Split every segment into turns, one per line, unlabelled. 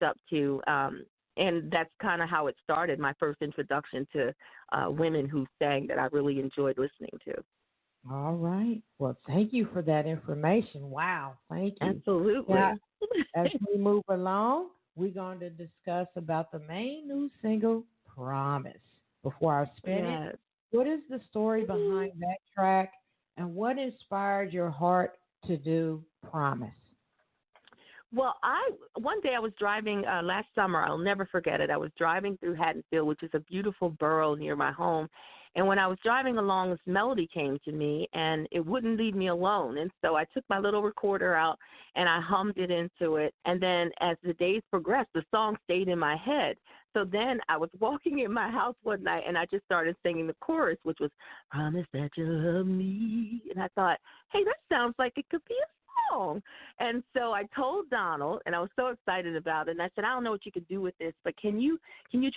looked up to. And that's kind of how it started, my first introduction to women who sang that I really enjoyed listening to.
All right. Well, thank you for that information. Wow. Thank you.
Absolutely.
Now, as we move along, we're going to discuss about the main new single, Promise. Before I spin
Yes.
it, what is the story behind that track and what inspired your heart to do Promise?
Well, one day I was driving last summer. I'll never forget it. I was driving through Haddonfield, which is a beautiful borough near my home. And when I was driving along, this melody came to me, and it wouldn't leave me alone. And so I took my little recorder out, and I hummed it into it. And then as the days progressed, the song stayed in my head. So then I was walking in my house one night, and I just started singing the chorus, which was, "Promise that you love me." And I thought, hey, that sounds like it could be a song. And so I told Donald, and I was so excited about it. And I said, I don't know what you could do with this, but can you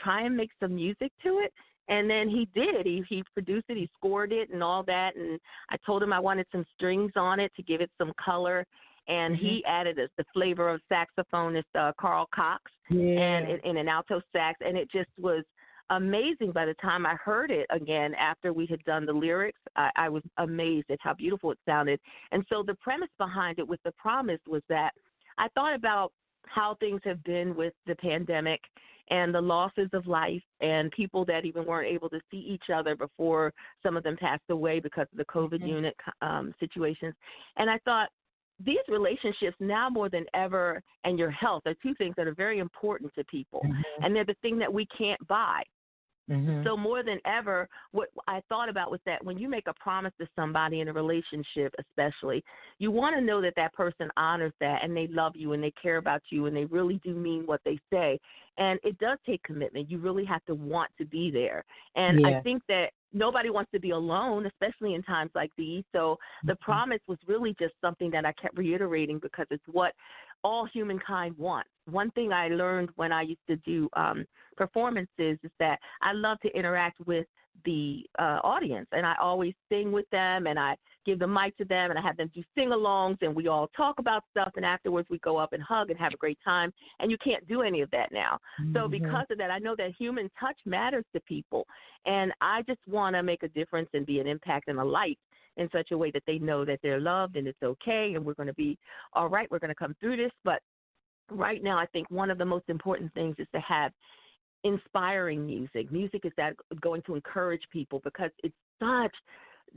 try and make some music to it? And then he did. He produced it. He scored it and all that. And I told him I wanted some strings on it to give it some color. And he added the flavor of saxophonist Carl Cox and in an alto sax. And it just was amazing. By the time I heard it again after we had done the lyrics, I was amazed at how beautiful it sounded. And so the premise behind it with the Promise was that I thought about how things have been with the pandemic and the losses of life and people that even weren't able to see each other before some of them passed away because of the COVID unit situations. And I thought, these relationships now more than ever and your health are two things that are very important to people. And they're the thing that we can't buy. So more than ever, what I thought about was that when you make a promise to somebody in a relationship, especially, you want to know that that person honors that and they love you and they care about you and they really do mean what they say. And it does take commitment. You really have to want to be there. And I think that nobody wants to be alone, especially in times like these. So the promise was really just something that I kept reiterating because it's what all humankind wants. One thing I learned when I used to do performances is that I love to interact with the audience, and I always sing with them, and I give the mic to them, and I have them do sing-alongs, and we all talk about stuff, and afterwards we go up and hug and have a great time, and you can't do any of that now. So because of that, I know that human touch matters to people, and I just want to make a difference and be an impact and a light in such a way that they know that they're loved and it's okay, and we're going to be all right, we're going to come through this. But right now, I think one of the most important things is to have inspiring music. Music is that going to encourage people because it's such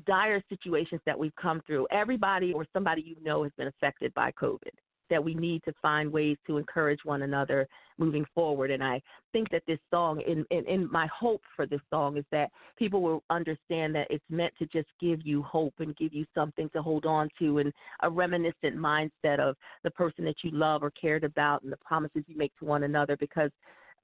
dire situations that we've come through. Everybody or somebody you know has been affected by COVID, that we need to find ways to encourage one another moving forward. And I think that this song, in my hope for this song is that people will understand that it's meant to just give you hope and give you something to hold on to and a reminiscent mindset of the person that you love or cared about and the promises you make to one another, because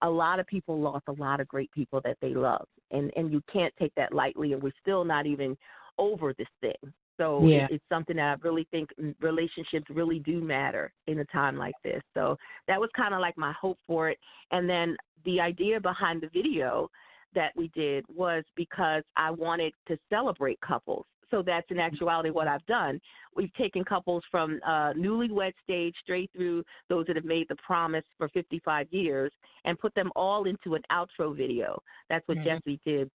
a lot of people lost a lot of great people that they loved. And you can't take that lightly, and we're still not even over this thing. So it's something that I really think relationships really do matter in a time like this. So that was kind of like my hope for it. And then the idea behind the video that we did was because I wanted to celebrate couples. So that's in actuality what I've done. We've taken couples from newlywed stage straight through those that have made the promise for 55 years and put them all into an outro video. That's what Jesse did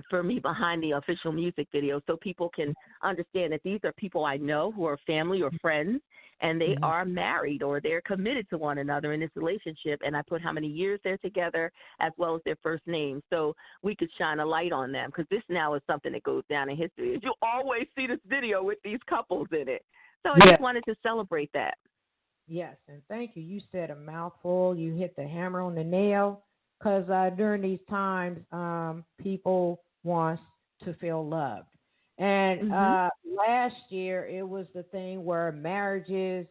for me behind the official music video, so people can understand that these are people I know who are family or friends, and they are married or they're committed to one another in this relationship. And I put how many years they're together as well as their first name, so we could shine a light on them, because this now is something that goes down in history. You always see this video with these couples in it. So I just wanted to celebrate that.
Yes, and thank you. You said a mouthful. You hit the hammer on the nail. Because during these times, people want to feel loved. And last year, it was the thing where marriages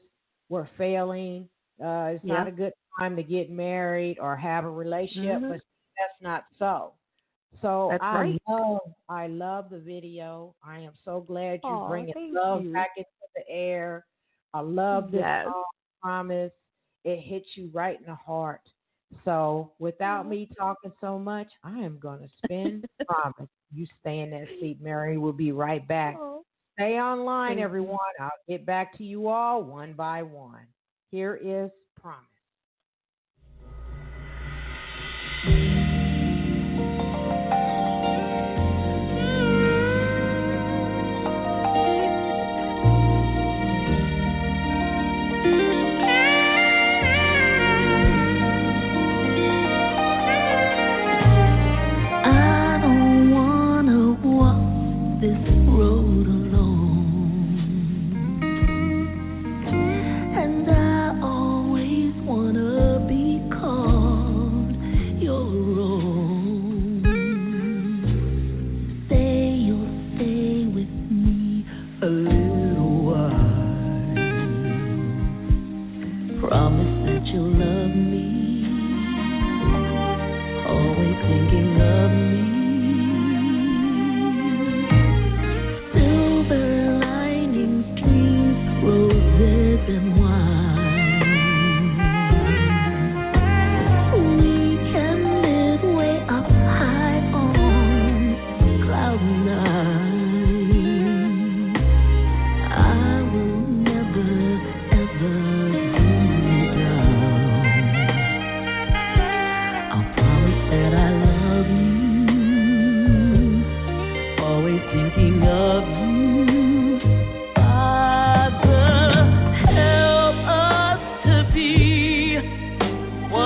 were failing. It's not a good time to get married or have a relationship, but that's not so. So I love the video. I am so glad you're bringing love back into the air. I love this song, Promise. It hits you right in the heart. So without me talking so much, I am going to spin Promise. You stay in that seat, Mary. We'll be right back. Stay online, everyone. I'll get back to you all one by one. Here is Promise.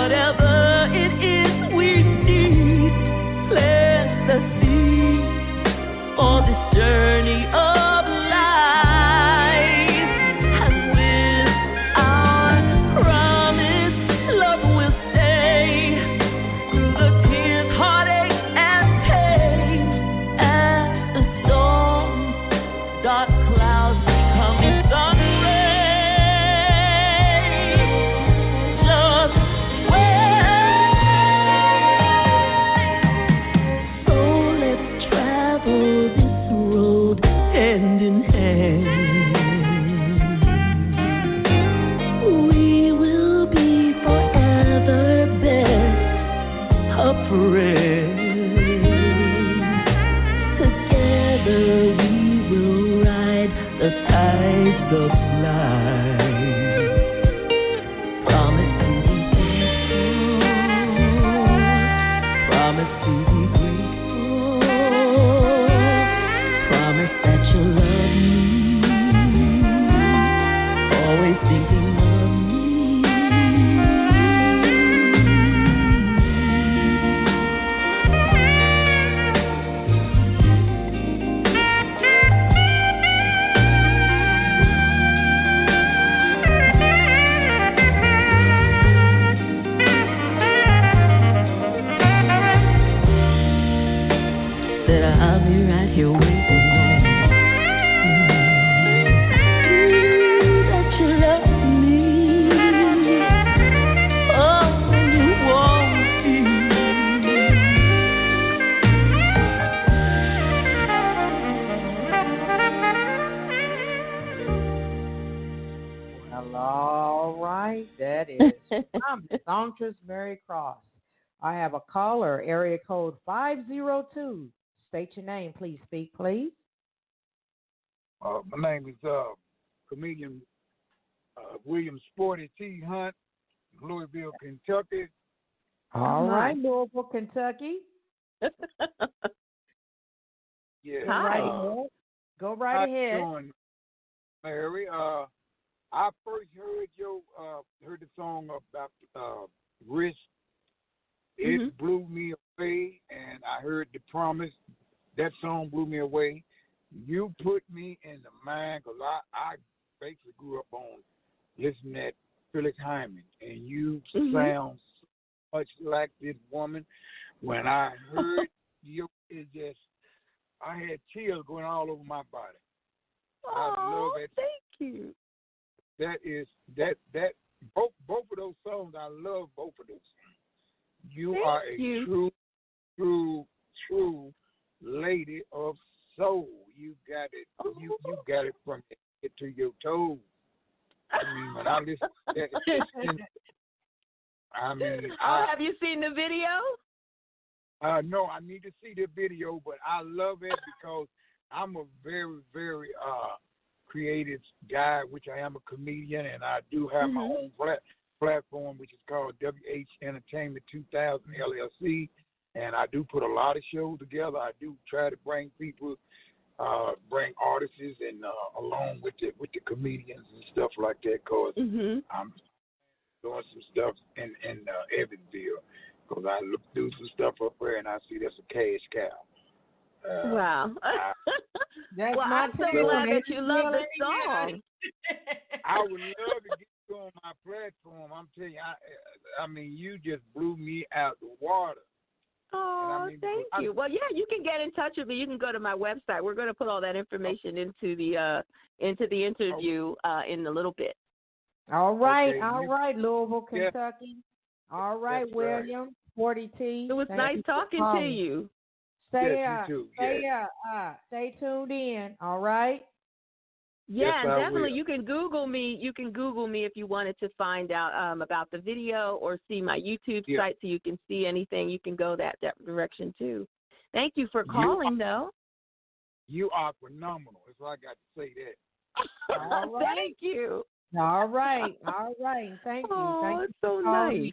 Whatever it is we need, plant the seed for this journey of life. And with our promise, love will stay through the tears, heartache, and pain. As the storm, dark clouds becoming sun rays. Just wait. So let's travel this road hand in hand. We will be forever best of friends. Together we will ride the tides of life. Promise to be faithful. Promise to be grateful. Promise that you'll love me. Always thinking of me. Said I'll be right here waiting on you. That you love me. Oh, you want me.
Well, all right. That is Songstress Mary Cross. I have a caller, area code 502. State your name, please. Speak, please.
My name is comedian William Sporty T. Hunt, Louisville, Kentucky.
All right, Louisville, Kentucky.
Yeah.
Go right ahead. Go right
How
ahead.
you doing, Mary? I first heard the song about risk. It blew me away, and I heard the promise. That song blew me away. You put me in the mind, because I basically grew up on listening to Phyllis Hyman, and you sound so much like this woman. When I heard you, it just, I had chills going all over my body. I love it.
Thank you.
That is both of those songs. I love both of those. You are a true lady of soul. You got it. You got it from head to your toes. I mean, when I listen to that,
have you seen the video?
No, I need to see the video, but I love it because I'm a very, very creative guy, which I am a comedian, and I do have my own platform, which is called WH Entertainment 2000 LLC, and I do put a lot of shows together. I do try to bring people, bring artists, and along with the comedians and stuff like that, because I'm doing some stuff in Evansville, because I look through some stuff up there and I see that's a cash cow.
Wow.
That's
I'm so glad that you love this song.
I would love to get you on my platform. I'm telling you, I mean, you just blew me out the water.
Oh, thank you. Well, yeah, you can get in touch with me. You can go to my website. We're going to put all that information into the interview in a little bit.
All right, Louisville, Kentucky. All right,
That's
William,
right.
40 T.
It was nice talking to you.
Stay tuned in. All right.
Yeah,
yes,
definitely. You can Google me. You can Google me if you wanted to find out about the video or see my YouTube site, so you can see anything. You can go that direction too. Thank you for calling, though.
You are phenomenal. That's all I got to say. That.
All right.
Thank you.
All right. Thank you.
Oh, it's so nice.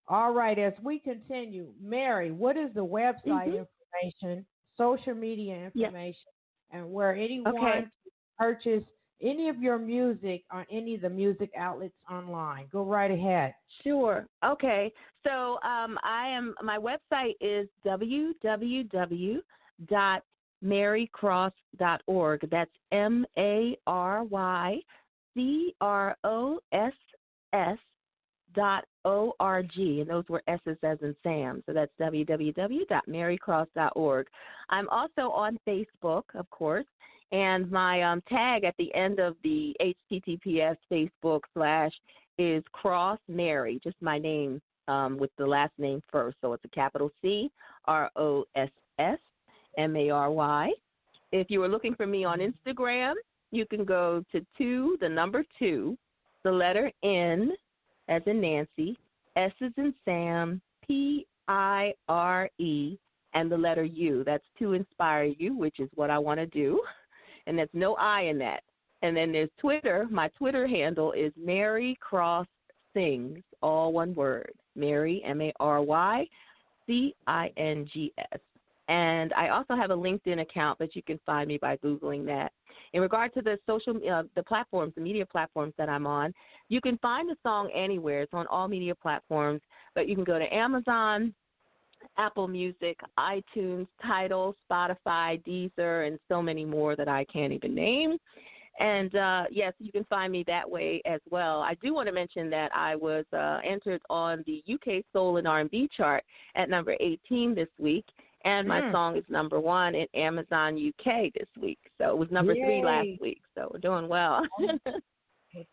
All right. As we continue, Mary, what is the website information, social media information, and where anyone can purchase any of your music on any of the music outlets online. Go right ahead.
Sure. Okay. So my website is www.marycross.org. That's MaryCross.org, and those were S's as in Sam. So that's www.marycross.org. I'm also on Facebook, of course, and my tag at the end of the HTTPS Facebook / is Cross Mary, just my name with the last name first. So it's a capital CROSSMARY. If you were looking for me on Instagram, you can go to 2, the number 2, the letter N as in Nancy, S as in Sam, PIRE, and the letter U. That's to inspire you, which is what I want to do. And there's no I in that. And then there's Twitter. My Twitter handle is Mary Cross Sings, all one word. Mary, MaryCross. And I also have a LinkedIn account, but you can find me by Googling that. In regard to the the platforms, the media platforms that I'm on, you can find the song anywhere. It's on all media platforms, but you can go to Amazon, Apple Music, iTunes, Tidal, Spotify, Deezer, and so many more that I can't even name. And, yes, you can find me that way as well. I do want to mention that I was entered on the UK Soul and R&B chart at number 18 this week, and my song is number 1 in Amazon UK this week. So it was number 3 last week, so we're doing well.
Well,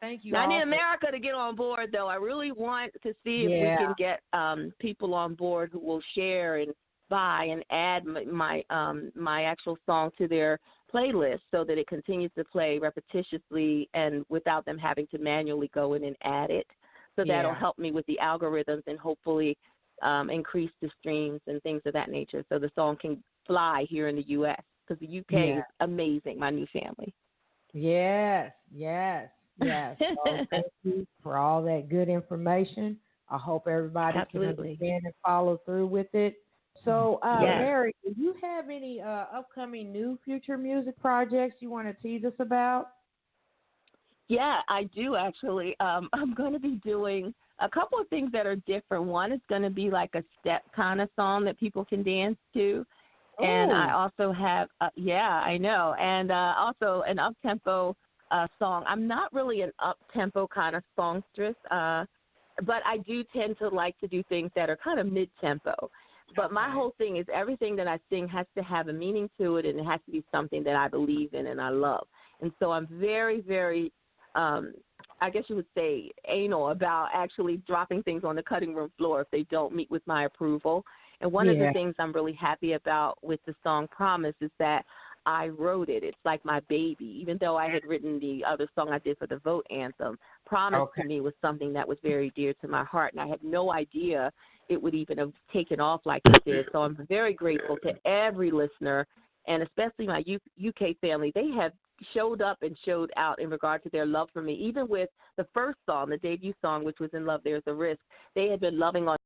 thank you.
Now, I need America to get on board, though. I really want to see if we can get people on board who will share and buy and add my actual song to their playlist so that it continues to play repetitiously and without them having to manually go in and add it. So that'll help me with the algorithms and hopefully increase the streams and things of that nature so the song can fly here in the U.S. because the UK is amazing, my new family.
Yes. So thank you for all that good information. I hope everybody can understand and follow through with it. So, Mary, do you have any upcoming new future music projects you want to tease us about?
Yeah, I do actually. I'm going to be doing a couple of things that are different. One is going to be like a step kind of song that people can dance to. And I also have, I know, and also an up-tempo song. I'm not really an up-tempo kind of songstress, but I do tend to like to do things that are kind of mid-tempo. But my whole thing is everything that I sing has to have a meaning to it, and it has to be something that I believe in and I love. And so I'm very, very, I guess you would say, anal about actually dropping things on the cutting room floor if they don't meet with my approval. And one of the things I'm really happy about with the song Promise is that I wrote it. It's like my baby. Even though I had written the other song I did for the vote anthem, Promise to me was something that was very dear to my heart, and I had no idea it would even have taken off like it did. So I'm very grateful to every listener, and especially my UK family. They have showed up and showed out in regard to their love for me. Even with the first song, the debut song, which was In Love There's a Risk, they had been loving on